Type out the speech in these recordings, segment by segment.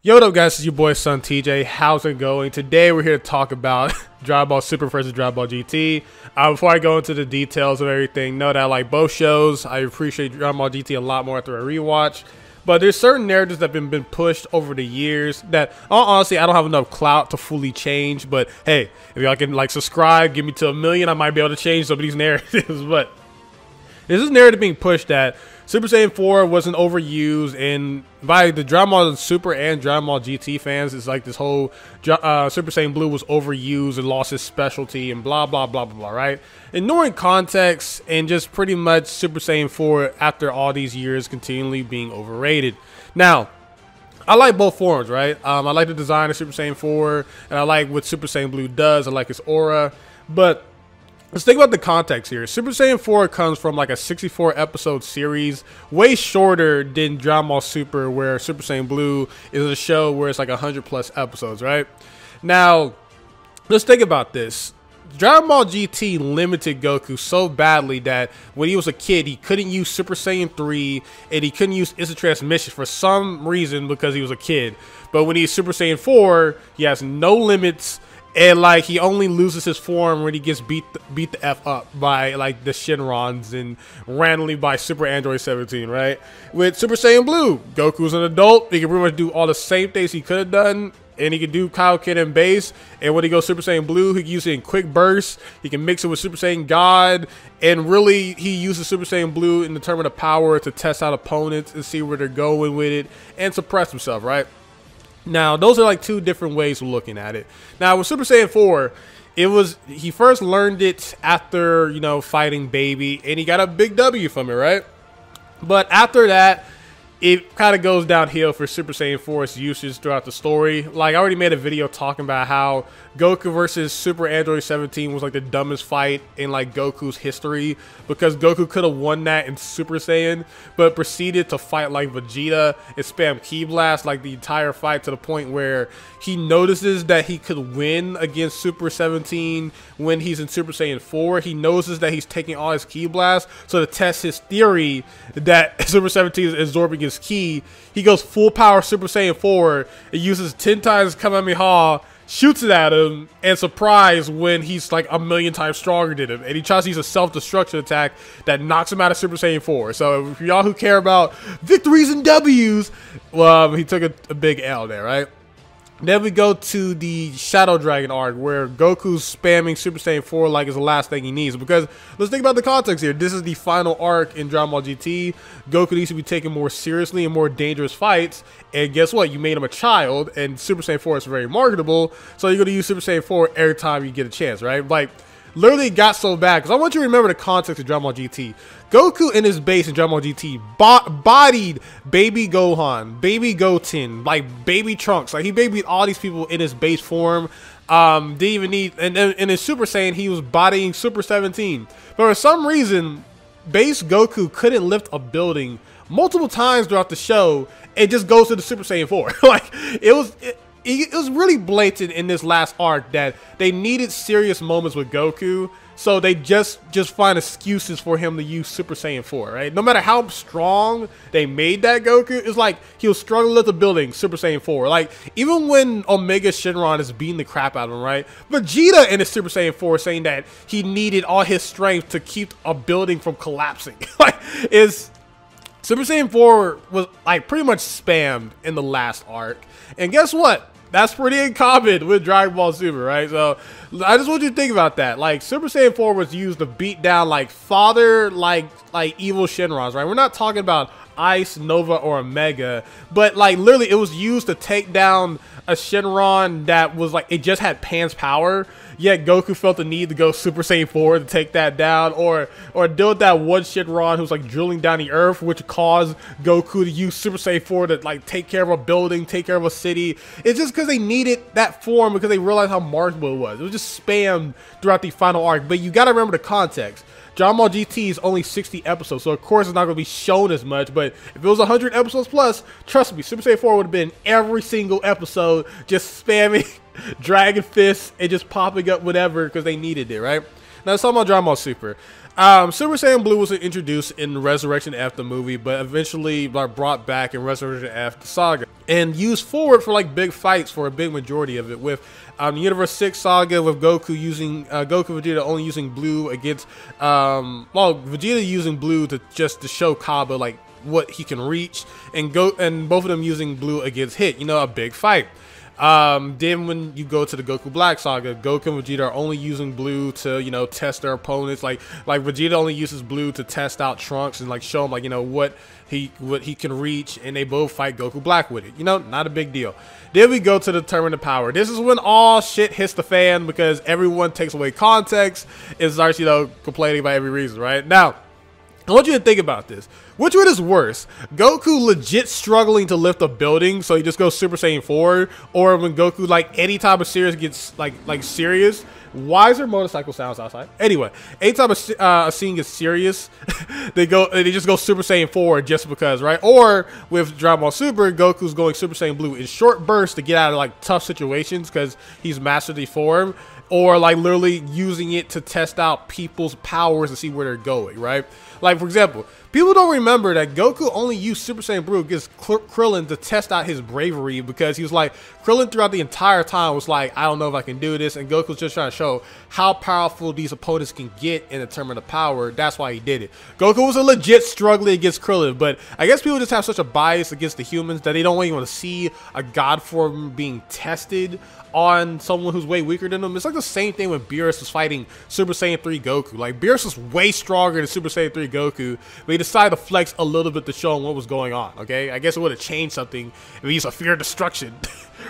Yo, what up guys, it's your boy SonTj. How's it going? Today we're here to talk about Dragon Ball Super versus Dragon Ball GT. Before I go into the details of everything, know that I like both shows. I appreciate Dragon Ball GT a lot more after I rewatch. But there's certain narratives that have been pushed over the years that, honestly, I don't have enough clout to fully change. But hey, if y'all can like subscribe, give me to 1 million, I might be able to change some of these narratives. But there's this narrative being pushed that Super Saiyan 4 wasn't overused, and by the Dragon Ball Super and Dragon Ball GT fans, it's like this whole Super Saiyan Blue was overused and lost its specialty and blah, blah, blah, blah, blah, right? Ignoring context and just pretty much Super Saiyan 4 after all these years continually being overrated. Now, I like both forms, right? I like the design of Super Saiyan 4, and I like what Super Saiyan Blue does. I like its aura, but let's think about the context here. Super Saiyan 4 comes from like a 64 episode series, way shorter than Dragon Ball Super, where Super Saiyan Blue is a show where it's like 100+ episodes, right? Now, let's think about this. Dragon Ball GT limited Goku so badly that when he was a kid, he couldn't use Super Saiyan 3 and he couldn't use instant transmission for some reason because he was a kid. But when he's Super Saiyan 4, he has no limits. And like he only loses his form when he gets beat the F up by like the Shenrons and randomly by Super Android 17, right? With Super Saiyan Blue, Goku's an adult. He can pretty much do all the same things he could have done, and he can do Kaioken and base. And when he goes Super Saiyan Blue, he can use it in quick bursts. He can mix it with Super Saiyan God, and really he uses Super Saiyan Blue in the term of the power to test out opponents and see where they're going with it and suppress himself, right? Now, those are like two different ways of looking at it. Now, with Super Saiyan 4, he first learned it after, you know, fighting Baby, and he got a big W from it, right? But after that, it kind of goes downhill for Super Saiyan 4's usage throughout the story. Like, I already made a video talking about how Goku versus Super Android 17 was like the dumbest fight in like Goku's history, because Goku could have won that in Super Saiyan, but proceeded to fight like Vegeta and spam Ki Blast like the entire fight, to the point where he notices that he could win against Super 17 when he's in Super Saiyan 4. He notices that he's taking all his Ki Blast, so to test his theory that Super 17 is absorbing his Ki, he goes full power Super Saiyan 4 and uses 10 times Kamehameha, shoots it at him, and surprise when he's like 1,000,000 times stronger than him, and he tries to use a self-destruction attack that knocks him out of Super Saiyan 4. So for y'all who care about victories and W's, well, he took a big L there, right? Then we go to the Shadow Dragon arc, where Goku's spamming Super Saiyan 4 like it's the last thing he needs. Because let's think about the context here. This is the final arc in Dragon Ball GT. Goku needs to be taken more seriously in more dangerous fights. And guess what? You made him a child, and Super Saiyan 4 is very marketable. So you're going to use Super Saiyan 4 every time you get a chance, right? Like, literally got so bad. Because I want you to remember the context of Dragon Ball GT. Goku in his base in Dragon Ball GT bodied Baby Gohan, Baby Goten, like Baby Trunks. Like, he babied all these people in his base form. Didn't even need, and in his Super Saiyan, he was bodying Super 17. But for some reason, base Goku couldn't lift a building multiple times throughout the show. It just goes to the Super Saiyan 4. Like, it was really blatant in this last arc that they needed serious moments with Goku, so they just find excuses for him to use Super Saiyan 4, right? No matter how strong they made that Goku, it's like he was struggling with the building Super Saiyan 4. Like, even when Omega Shenron is beating the crap out of him, right? Vegeta in his Super Saiyan 4 saying that he needed all his strength to keep a building from collapsing. Like, Super Saiyan 4 was like pretty much spammed in the last arc. And guess what? That's pretty uncommon with Dragon Ball Super, right? So I just want you to think about that. Like, Super Saiyan 4 was used to beat down like like evil Shenrons, right? We're not talking about Ice, Nova, or Omega, but like literally it was used to take down a Shenron that was like, it just had Pan's power, yet Goku felt the need to go Super Saiyan 4 to take that down, or deal with that one Shenron who's like drilling down the earth, which caused Goku to use Super Saiyan 4 to like take care of a building, take care of a city. It's just because they needed that form, because they realized how marketable it was. It was just spammed throughout the final arc. But you gotta remember the context. Dragon Ball GT is only 60 episodes, so of course it's not going to be shown as much, but if it was 100 episodes plus, trust me, Super Saiyan 4 would have been every single episode just spamming Dragon Fist and just popping up whatever because they needed it, right? Now let's talk about Dragon Ball Super. Super Saiyan Blue was introduced in Resurrection F the movie, but eventually brought back in Resurrection F the saga, and used forward for like big fights for a big majority of it. With the Universe 6 saga, with Goku and Vegeta only using blue against, well, Vegeta using blue to show Kaba like what he can reach, and both of them using blue against Hit. You know, a big fight. Then when you go to the Goku Black saga, Goku and Vegeta are only using blue to, you know, test their opponents. Like Vegeta only uses blue to test out Trunks and like show him like, you know, what he can reach, and they both fight Goku Black with it. You know, not a big deal. Then we go to the Tournament of Power. This is when all shit hits the fan because everyone takes away context and starts, you know, complaining about every reason, right? Now, I want you to think about this. Which one is worse? Goku legit struggling to lift a building, so he just goes Super Saiyan 4, or when Goku, like, anytime a series gets like serious. Why is there motorcycle sounds outside? Anyway, anytime a scene gets serious, they just go Super Saiyan 4 just because, right? Or with Dragon Ball Super, Goku's going Super Saiyan Blue in short bursts to get out of like tough situations because he's mastered the form, or like literally using it to test out people's powers and see where they're going, right? Like, for example, people don't remember that Goku only used Super Saiyan Blue against Krillin to test out his bravery, because he was like, Krillin throughout the entire time was like, I don't know if I can do this, and Goku's just trying to show how powerful these opponents can get in a tournament of power. That's why he did it. Goku was a legit struggling against Krillin, but I guess people just have such a bias against the humans that they don't even want to see a god form being tested on someone who's way weaker than them. It's like the same thing when Beerus was fighting Super Saiyan 3 Goku. Like, Beerus was way stronger than Super Saiyan 3 Goku, but he decided to flex a little bit to show him what was going on, okay? I guess it would have changed something if he used a Fear of Destruction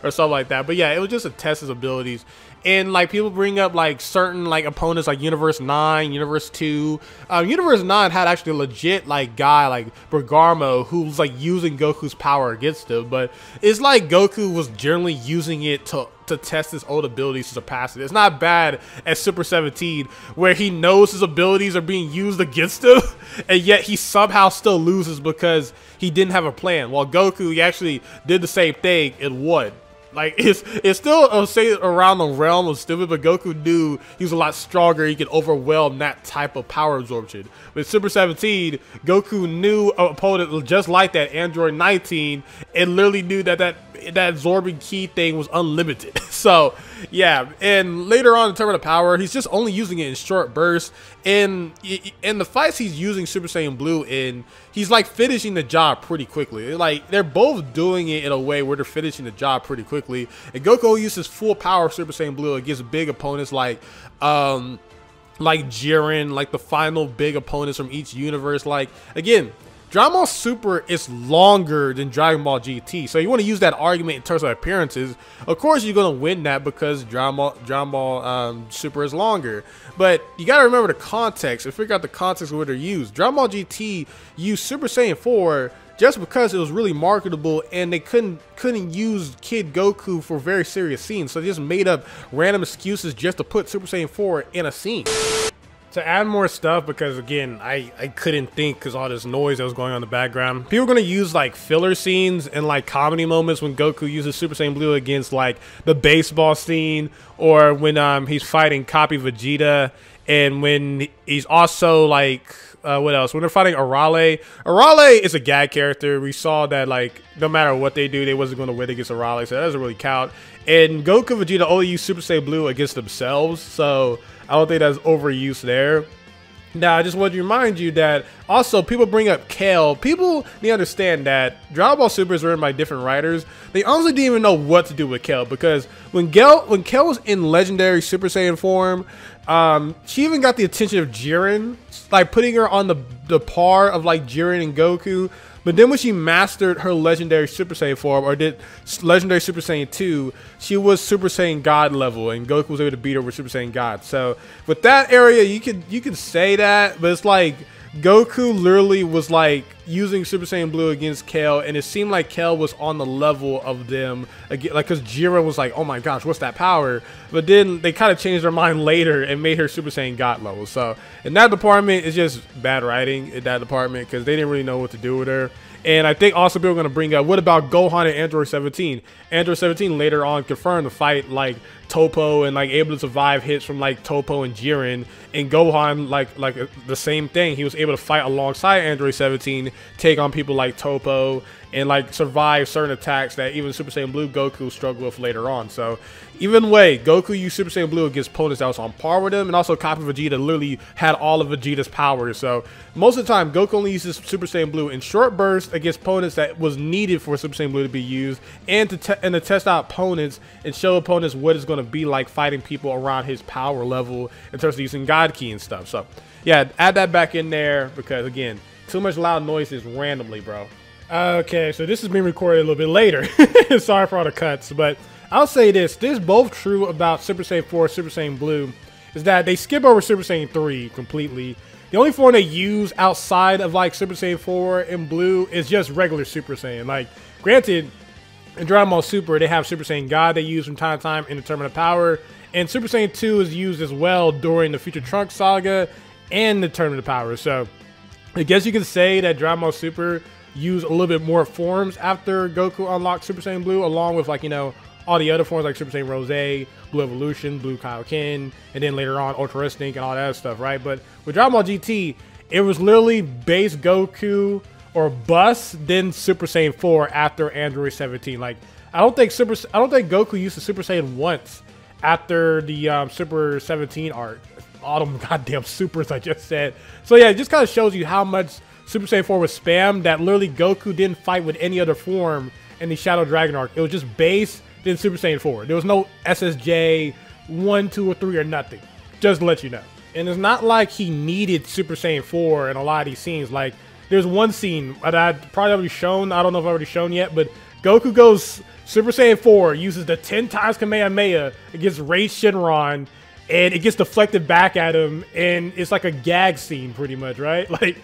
or something like that. But yeah, it was just to test his abilities. And like, people bring up like certain like opponents like Universe 9, Universe 2. Universe 9 had actually a legit like guy like Bergarmo who was like using Goku's power against him, but it's like Goku was generally using it to test his old abilities to surpass it. It's not bad at Super 17 where he knows his abilities are being used against him and yet he somehow still loses because he didn't have a plan. While Goku, he actually did the same thing and won. Like, it's still say around the realm of stupid, but Goku knew he was a lot stronger. He could overwhelm that type of power absorption. With Super 17, Goku knew an opponent just like that, Android 19, and literally knew that absorbing ki thing was unlimited. So yeah, and later on in Tournament of Power, he's just only using it in short bursts. And in the fights he's using Super Saiyan Blue in, he's like finishing the job pretty maybe. Like, they're both doing it in a way where they're finishing the job pretty quickly. And Goku uses full power of Super Saiyan Blue against big opponents like Jiren, like the final big opponents from each universe. Like, again, Dragon Ball Super is longer than Dragon Ball GT, so you want to use that argument in terms of appearances. Of course, you're going to win that because Dragon Ball Super is longer. But you got to remember the context and figure out the context of where they're used. Dragon Ball GT used Super Saiyan 4 just because it was really marketable, and they couldn't use Kid Goku for very serious scenes, so they just made up random excuses just to put Super Saiyan 4 in a scene. To add more stuff, because again, I couldn't think because all this noise that was going on in the background. People are going to use like filler scenes and like comedy moments when Goku uses Super Saiyan Blue against like the baseball scene, or when he's fighting Copy Vegeta, and when he's also like what else? When they're fighting Arale. Arale is a gag character. We saw that like no matter what they do, they wasn't going to win against Arale, so that doesn't really count. And Goku and Vegeta only use Super Saiyan Blue against themselves, so I don't think that's overuse there. Now, I just want to remind you that also people bring up Kale. People need to understand that Dragon Ball Super is written by different writers. They honestly didn't even know what to do with Kale, because when Kale was in legendary Super Saiyan form, she even got the attention of Jiren, like putting her on the par of like Jiren and Goku. But then when she mastered her legendary Super Saiyan form, or did legendary Super Saiyan 2, she was Super Saiyan God level, and Goku was able to beat her with Super Saiyan God. So with that area, you could say that, but it's like Goku literally was like using Super Saiyan Blue against Kale, and it seemed like Kale was on the level of them again, like, because Jiren was like, oh my gosh, what's that power? But then they kind of changed their mind later and made her Super Saiyan God level. So in that department, it's just bad writing in that department, because they didn't really know what to do with her. And I think also people are going to bring up, what about Gohan and Android 17? Android 17 later on confirmed to fight like Toppo and like able to survive hits from like Toppo and Jiren. And Gohan like the same thing. He was able to fight alongside Android 17, take on people like Toppo, and like survive certain attacks that even Super Saiyan Blue Goku struggled with later on. So even way, Goku used Super Saiyan Blue against opponents that was on par with him, and also Copy Vegeta literally had all of Vegeta's powers. So most of the time, Goku only uses Super Saiyan Blue in short bursts against opponents that was needed for Super Saiyan Blue to be used, and to test out opponents and show opponents what it's going to be like fighting people around his power level in terms of using God Ki and stuff. So yeah, add that back in there because again, too much loud noises randomly, bro. Okay, so this is being recorded a little bit later. Sorry for all the cuts, but I'll say this. This is both true about Super Saiyan 4, Super Saiyan Blue, is that they skip over Super Saiyan 3 completely. The only form they use outside of like Super Saiyan 4 and Blue is just regular Super Saiyan. Like, granted, in Dragon Ball Super, they have Super Saiyan God they use from time to time in the Tournament of Power, and Super Saiyan 2 is used as well during the Future Trunks saga and the Tournament of Power. So, I guess you could say that Dragon Ball Super use a little bit more forms after Goku unlocked Super Saiyan Blue, along with like, you know, all the other forms like Super Saiyan Rose, Blue Evolution, Blue Kaioken, and then later on Ultra Instinct and all that stuff, right? But with Dragon Ball GT, it was literally base Goku or bust, then Super Saiyan 4 after Android 17. Like, I don't think Goku used the Super Saiyan once after the Super 17 arc. All them goddamn supers I just said. So yeah, it just kind of shows you how much Super Saiyan 4 was spammed, that literally Goku didn't fight with any other form in the Shadow Dragon arc. It was just base, then Super Saiyan 4. There was no SSJ 1, 2, or 3 or nothing. Just to let you know. And it's not like he needed Super Saiyan 4 in a lot of these scenes. Like, there's one scene that I'd probably already shown. I don't know if I've already shown yet, but Goku goes Super Saiyan 4, uses the 10 times Kamehameha against Rage Shenron, and it gets deflected back at him, and it's like a gag scene pretty much, right? Like,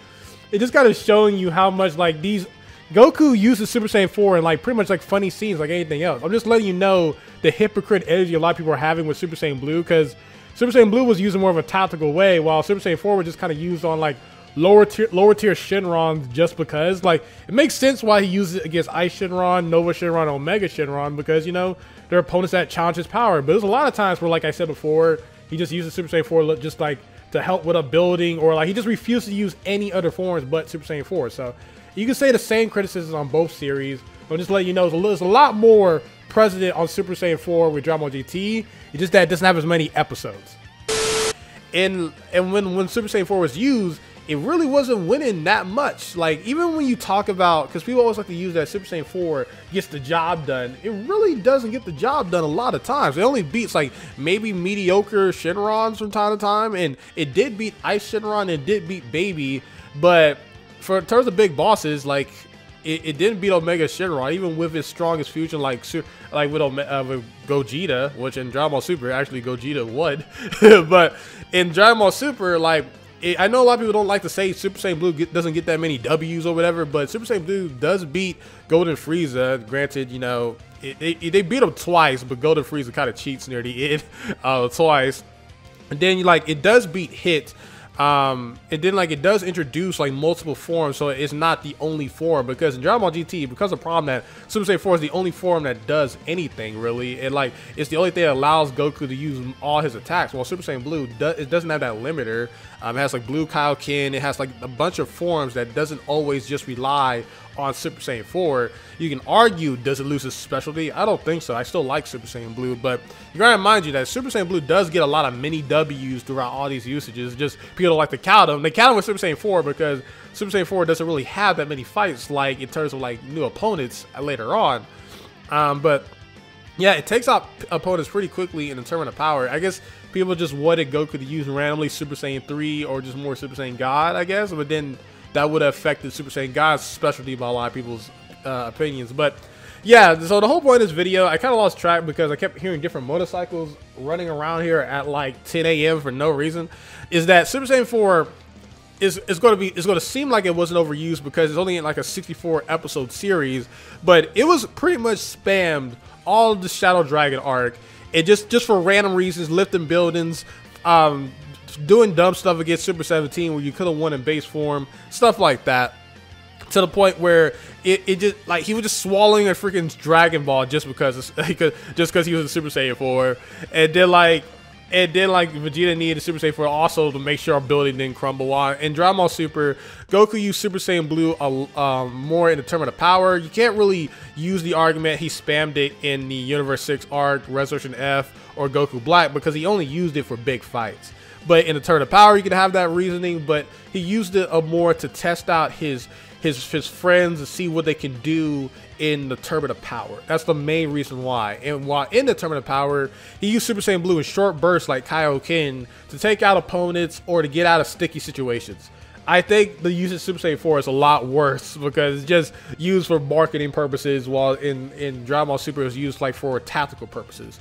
it just kind of showing you how much like these Goku uses Super Saiyan 4 in like pretty much like funny scenes like anything else. I'm just letting you know the hypocrite energy a lot of people are having with Super Saiyan Blue, because Super Saiyan Blue was used in more of a tactical way, while Super Saiyan 4 was just kind of used on like lower tier Shenron just because. Like, it makes sense why he uses it against Ice Shenron, Nova Shenron, Omega Shenron, because, you know, there are opponents that challenge his power. But there's a lot of times where, like I said before, he just uses Super Saiyan 4 just like to help with a building, or like he just refuses to use any other forms but Super Saiyan 4. So you can say the same criticisms on both series. I'm just letting you know there's a lot more precedent on Super Saiyan 4 with Dragon Ball GT. It's just that it doesn't have as many episodes. And when Super Saiyan 4 was used, it really wasn't winning that much. Like, even when you talk about, because people always like to use that Super Saiyan 4 gets the job done, it really doesn't get the job done a lot of times. It only beats like maybe mediocre Shenrons from time to time, and it did beat Ice Shenron, and it did beat Baby, but in terms of big bosses, like, it didn't beat Omega Shenron, even with its strongest fusion, like with Gogeta, which in Dragon Ball Super, actually Gogeta won. But in Dragon Ball Super, like, I know a lot of people don't like to say Super Saiyan Blue doesn't get that many W's or whatever, but Super Saiyan Blue does beat Golden Frieza. Granted, you know, they beat him twice, but Golden Frieza kind of cheats near the end twice. And then, like, it does beat Hit. And then, like, it does introduce like multiple forms, so it's not the only form, because in Dragon Ball GT, because of the problem that Super Saiyan 4 is the only form that does anything really, and like it's the only thing that allows Goku to use all his attacks, while Super Saiyan Blue it doesn't have that limiter. It has like Blue Kaioken, it has like a bunch of forms that doesn't always just rely on Super Saiyan 4. You can argue, does it lose its specialty? I don't think so. I still like Super Saiyan Blue, but you gotta remind you that Super Saiyan Blue does get a lot of mini W's throughout all these usages. Just people don't like to count them. They count them with Super Saiyan 4 because Super Saiyan 4 doesn't really have that many fights, like in terms of like new opponents later on. But yeah, it takes out opponents pretty quickly in the Tournament of Power. I guess people just wanted Goku to use randomly Super Saiyan 3 or just more Super Saiyan God, I guess, but then that would have affected Super Saiyan God's specialty by a lot of people's opinions. But yeah, so the whole point of this video, I kind of lost track because I kept hearing different motorcycles running around here at like 10 a.m. for no reason, is that Super Saiyan 4 is going to seem like it wasn't overused because it's only in like a 64 episode series, but it was pretty much spammed all of the Shadow Dragon arc. It just for random reasons, lifting buildings, doing dumb stuff against Super 17 where you could have won in base form, stuff like that. to the point where it just like he was just swallowing a freaking Dragon Ball just because he was a Super Saiyan 4, and then like Vegeta needed a Super Saiyan 4 also to make sure our building didn't crumble. On in Dragon Ball Super, Goku used Super Saiyan Blue more in the term of the power. You can't really use the argument he spammed it in the Universe 6 arc, Resurrection F, or Goku Black because he only used it for big fights. But in the turn of power, you can have that reasoning, but he used it more to test out his friends to see what they can do in the Tournament of Power. That's the main reason why. And while in the Tournament of Power, he used Super Saiyan Blue in short bursts like Kaioken to take out opponents or to get out of sticky situations. I think the use of Super Saiyan 4 is a lot worse because it's just used for marketing purposes, while in Dragon Ball Super it was used like for tactical purposes.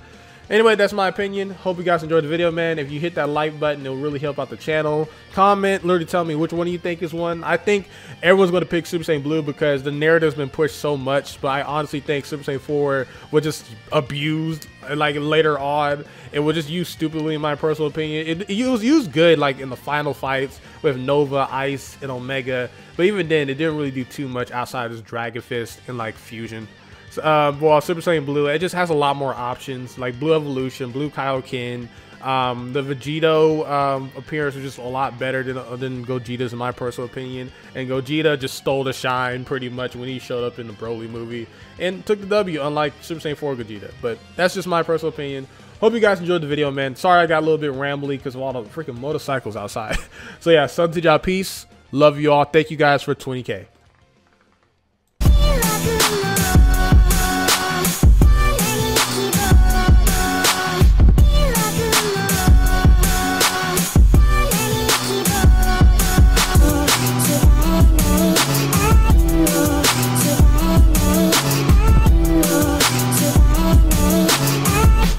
Anyway, that's my opinion. Hope you guys enjoyed the video, man. If you hit that like button, it'll really help out the channel. Comment, literally tell me which one you think is one. I think everyone's going to pick Super Saiyan Blue because the narrative's been pushed so much, but I honestly think Super Saiyan 4 was just abused like later on. It was just used stupidly in my personal opinion. It was used good like in the final fights with Nova, Ice, and Omega, but even then it didn't really do too much outside of this Dragon Fist and like Fusion. Well, Super Saiyan Blue, it just has a lot more options, like Blue Evolution, Blue Kaioken. The Vegito appearance was just a lot better than Gogeta's in my personal opinion, and Gogeta just stole the shine pretty much when he showed up in the Broly movie and took the W, unlike Super Saiyan 4 Gogeta. But that's just my personal opinion. Hope you guys enjoyed the video, man. Sorry I got a little bit rambly because of all the freaking motorcycles outside. So yeah, SonTj, peace. Love you all. Thank you guys for 20K.